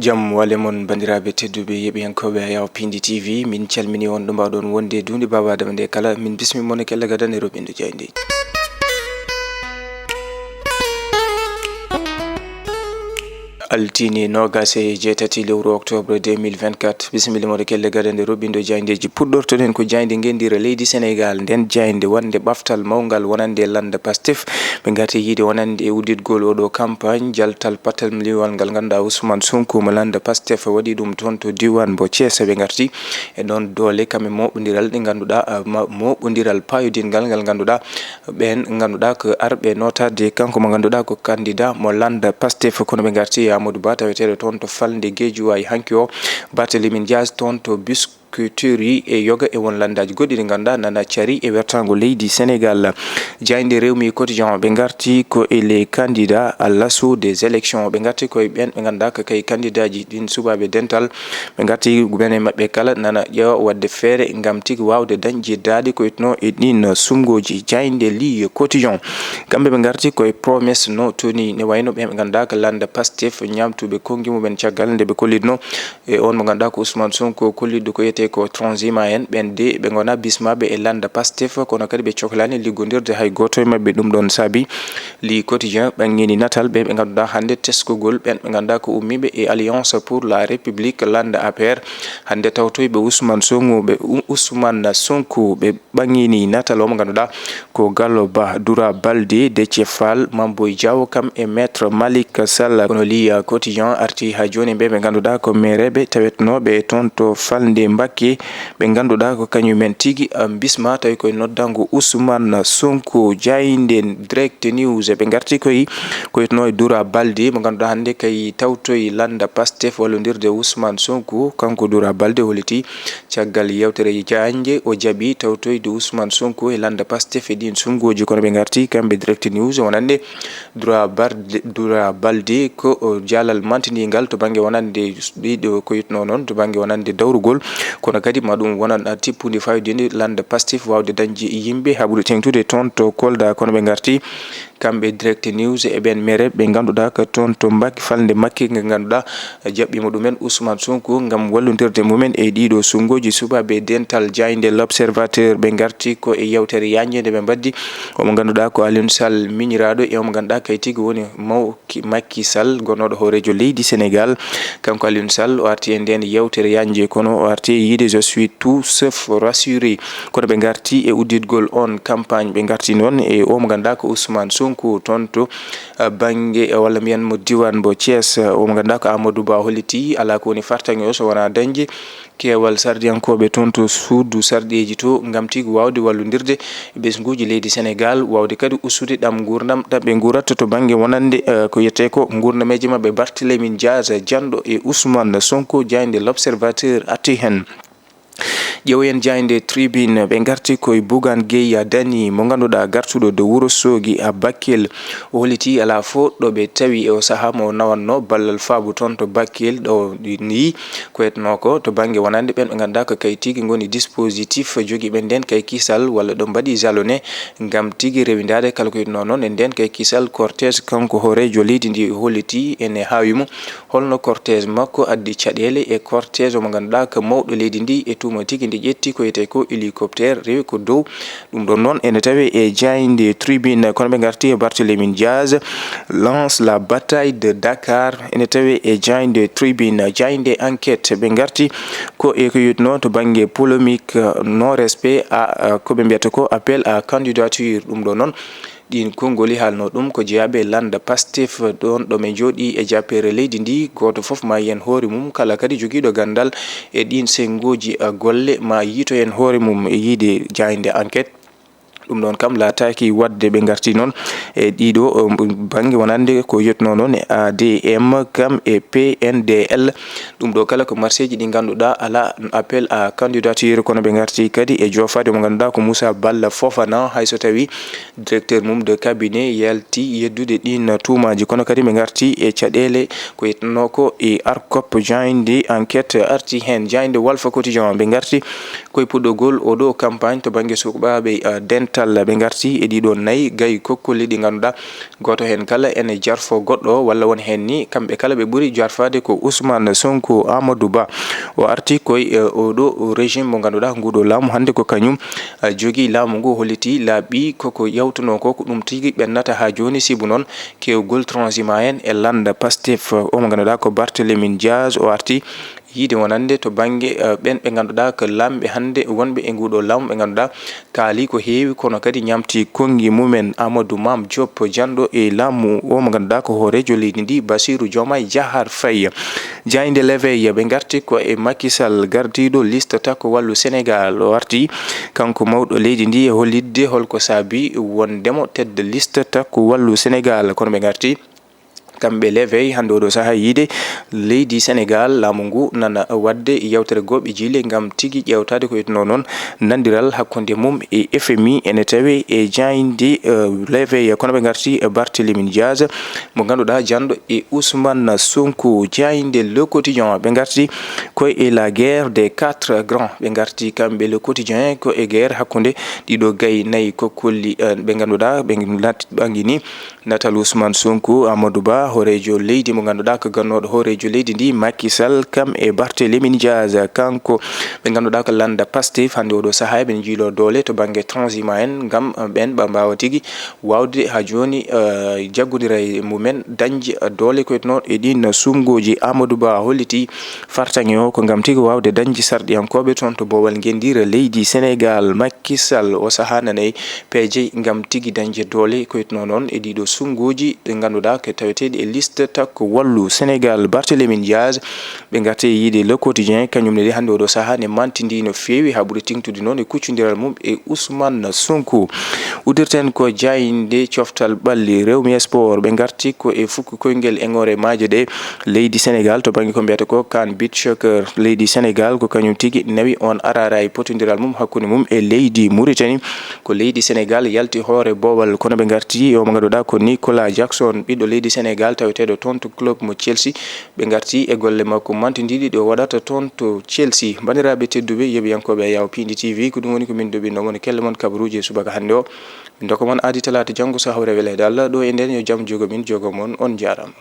Jam wale mon bandiraɓe tedduɓe yeɓiyankoɓe yaw Piindi TV min calmini on ɗo mbawɗon wonde dundi babadama nde kala min bismi mon e kella gadan e roɓindu jayndi altini nogas e jeetati lewru octobre 2024 bisimilla moɗo kelle gadande roɓindo jayndeji puɗɗortoɗen ko jaynde gendira leydi Sénégal nden jaynde wonde ɓaftal mawgal wonande landa Pastef ɓe gati yiide wonande e udditgol oɗo campagne jaltal patal liwal ngal ganduɗa Ousmane Sonko mo landa Pastef waɗi ɗum toon to diwan bo Thiès ɓe garti e ɗon doole kamɓe moɓodiral ɗi ganduɗa moɓodiral payodingal ngal ganduɗa ɓen ganduɗa ko arɓe notade kanko mo ganduɗa ko candidat mo landa Pastef kono ɓe garti Amadou Ba taweteɗo toon to falde Guédiawaye hanki o Barthélémy Dias toon to biscuiterie e yoga e won landaji goɗɗi ɗi ganduɗa nana cari e wertago leydi Sénégal jaynde Rewmi quotidien ɓe garti ko les candidats à l'assaut des élections ɓe garti koye ɓen ɓe ganduɗa ko kay candidat ji ɗin subaɓe dental ɓe garti ɓen mabɓe kala nana ƴeewa wadde feere gam tigui wawde dañjeddade koytno e ɗin sumgoji jaynde li quotidien kamɓe ɓe garti koye promesse no toni ne wayno ɓen ɓe ganduɗa ko landa Pastef ñamtuɓe kongi mumen caggal nde ɓe kollitno e on mo ganduɗa ko Ousmane Sonko kollidɗo ko yete ko transhumant en ɓen de ɓe gona bismaɓe e landa Pastef kono kadi ɓe cohlani liggodirde hay goto e mabɓe ɗum ɗon saabi li quotidien ɓanggini natal ɓe ɓe ganduɗa hande teskugol ɓen ɓe ganduɗa ko ummiɓe e alliance pour la république landa APR hande tawtoyɓe Ousmane Sonko ɓe ɓanggini natal o mo ganduɗa ko Gallo Ba Doura Baldé Déthié Fall Mamboy Diaw kam e maître Malick Sall kono li quotidien arti ha joni ɓe ganduɗa ko mereɓe tawetnoɓe toon to falde Mbacké ɓe ganduɗa ko kañumen tigui bisma tawi koye noddango Ousmane Sonko jaynde direct news ɓe garti koyetno e Doura Baldé mo ganduɗa hande kay tawtoye landa Pastef wallodirde Ousmane Sonko kanko Doura Baldé holliti caggal yewtere janje o jaaɓi tawtoyde Ousmane Sonko e landa Pastef e ɗin sumgoji kono ɓe garti kamɓe direct news wonande Doura Baldé ko jalal mantindigal to banggue wonande ɗiɗo koyitno noon to banggue wonande dawrugol kono kadi ma ɗum wonan tippude fayodinde landa Pastef wawde dañde yimɓe haɓude tengtude toon to Kolda kono ɓe garti kamɓe direct news e ɓen mere ɓe ganduɗa ko toon to Mbacké falde Mbacké ɓe ganduɗa jaɓɓima ɗumen Ousmane Sonko gam wallodirde mumen e ɗiɗo sumgoji subaɓe dental jaynde l'observateur ɓe garti ko e yewtere yanjede ɓe mbaddi omo ganduɗa ko Aliou Sall miñiraɗo e omo ganduɗa kay tigui woni Macky Sall gonnoɗo hoorejo leydi Sénégal kanko Aliou Sall o arti e nden yewtere yanje kono o arti yiide je suis tout sauf rassuré kono ɓe garti e udditgol on campagne ɓe garti noon e omo ganduɗa ko Ousmane Sonko toon to banggue walla mbiyan mo diwan bo Thiès omo ganduɗa ko Amadou Ba holliti ala ko woni fartaŋe o so wona dañde keewal sardiyankoɓe toon to suudu sarɗeji to gam tigui wawde wallodirde ɓesguji leydi Sénégal wawde kadi ustude ɗam gurdam ɗaɓe guratto to banggue wonande ko yette ko gurdameji mabɓe Barthélémy Dias janɗo e Ousmane Sonko jaynde l'observateur atti hen ƴeewoyen jaynde tribune ɓe garti koye Bougane Gueye Dany mo ganduɗa gartuɗo de Wourossogui a Bakel o holliti ala fo ɗo ɓe tawi e o saaha mo nawanno ballal faabu toon to Bakel ɗo ni koyetno ko to banggue wonande ɓen ɓe ganduɗa ko kay tigui goni dispositif jogui ɓe nden kay kisal walla ɗo mbaɗi jalonné gam tigui rewidade kala koyetno noon e nden kay kisal cortège kanko hoorejo leydi ndi holliti ene hawimo holno cortège makko addi caɗele e cortège mo ganduɗa ko mawɗo leydi ndi e tuma tigui ndi ƴetti ko yete ko hélicoptère rewi ko dow ɗum ɗon noon ene tawi e jaynde tribune kono ɓe garti e Barthélémy Dias lance la bataille de Dakar ene tawi e jaynde tribune jaynde enquête ɓe garti ko e ko yitno to banggue polémique non respect à ko ɓe mbiyata ko appel à candidature ɗum ɗo noon ɗin konngoli halno ɗum ko jeeyaɓe landa Pastef ɗon ɗo ɓe jooɗi e jappere leydi ndi goto foof ma yen hoore mum kala kadi joguiɗo gandal e ɗin sengoji golle ma yiito hen hoore mum e yiide jaynde enquête ɗum ɗon kam laataki wadde ɓe garti noon e ɗiɗo banggue wonande ko yetno noon e ADM kam e PNDL ɗum ɗo kala ko marseji ɗi ganduɗa ala appel à candidature kono ɓe garti kadi e jofade mo ganduɗa ko Moussa Balla Fofana hayso tawi directeur mum de cabinet yalti yeddude ɗin tuumaji kono kadi ɓe garti e caɗele ko yetno ko e ARCOP jaynde enquête arti hen jaynde Walf Quotidien ɓe garti koye puɗɗogol oɗo campagne to banggue sukaɓe dental dettal be garti e dido nayi gay kokkoli di ganduda goto hen kala ene jarfo goddo walla won hen ni kambe kala be buri jarfade ko Ousmane Sonko Amadou Ba o arti koy odo régime mo ganduda ngudo lamu hande ko kanyum jogi lamu ngo holiti laabi koko yawtuno ko dum tigi bennata ha joni sibu non kewgol transhumant en e landa Pastef o mo ganduda ko Barthélémy Diaz o arti yide wonande to bange ben be ganduda ko lambe hande wonbe e ngudo lam be ganduda kaali ko heewi kono kadi nyamti kongi mumen Amadou Mam Diop jando e lamu o mo ganduda ko horejo leydi ndi Bassirou Diomaye Diakhar Faye jainde l'éveil be garti ko e Macky Sall gardido liste takko wallu Sénégal o arti kanko mawdo leydi ndi holidde holko sabi wondemo tedde liste takko wallu Sénégal kono be garti kambe l'éveil hande do saha yide leydi Sénégal lamungu nana wadde yawtere gobe jile ngam tigi yawtade ko etno non nandiral hakkunde mum e FMI ene tawe e jainde l'éveil kono be garti Barthélémy Diaz mo ganduda jando e Ousmane Sonko jainde le quotidien be garti ko e la guerre des quatre grands be garti kambe le quotidien ko e guerre hakkunde dido gay nay ko kolli be ganduda be bangini natal Ousmane Sonko Amadou Ba horejo leydi mo ganduda ko gannodo horejo leydi ndi Macky Sall kam e Barthélémy Diaz kanko be ganduda ko landa Pastef hande odo saha ben jilo dole to bange transhumant en ngam ben bambawa tigi wawde ha joni jaggudira mumen dañji dole ko etno e din sumgoji Amadou Ba holliti fartangi o ko ngam tigi wawde dañji sardiyankobe ton to bowal gendira leydi Sénégal Macky Sall o saha nanay peje ngam tigi dañji dole ko etno non e dido sumgoji de ganduda ko tawetedi e liste takko wallu Sénégal Barthélémy Diaz be ngate yide le quotidien kanyum ne hande do saha ne mantindi no fewi ha buri tingtude non e kuccindiral mum e Ousmane Sonko udirten ko jainde cioftal balli Revue Sport be ngarti ko e fukko koyngel engore maaje de leydi Sénégal to bangi ko mbiyata ko kan beach soccer leydi Sénégal ko kanyum tigi nawi on arara e potindiral mum hakkunde mum e leydi Mauritanie ko leydi Sénégal yalti hoore bowal kono be ngarti o mo gadoda ko Nicolas Jackson bido leydi Sénégal tawetedo ton to club mo Chelsea be ngarti e golle makko mantindidi do wadata ton to Chelsea bandirabe teddube yebiyankobe yaw Piindi TV ko dum woni ko min dobi no mon kelle mon kabaruuje subaka hande o min doko mon adi talata jango sa hawre wele dalla do e nden yo jam jogo min jogo mon on jaram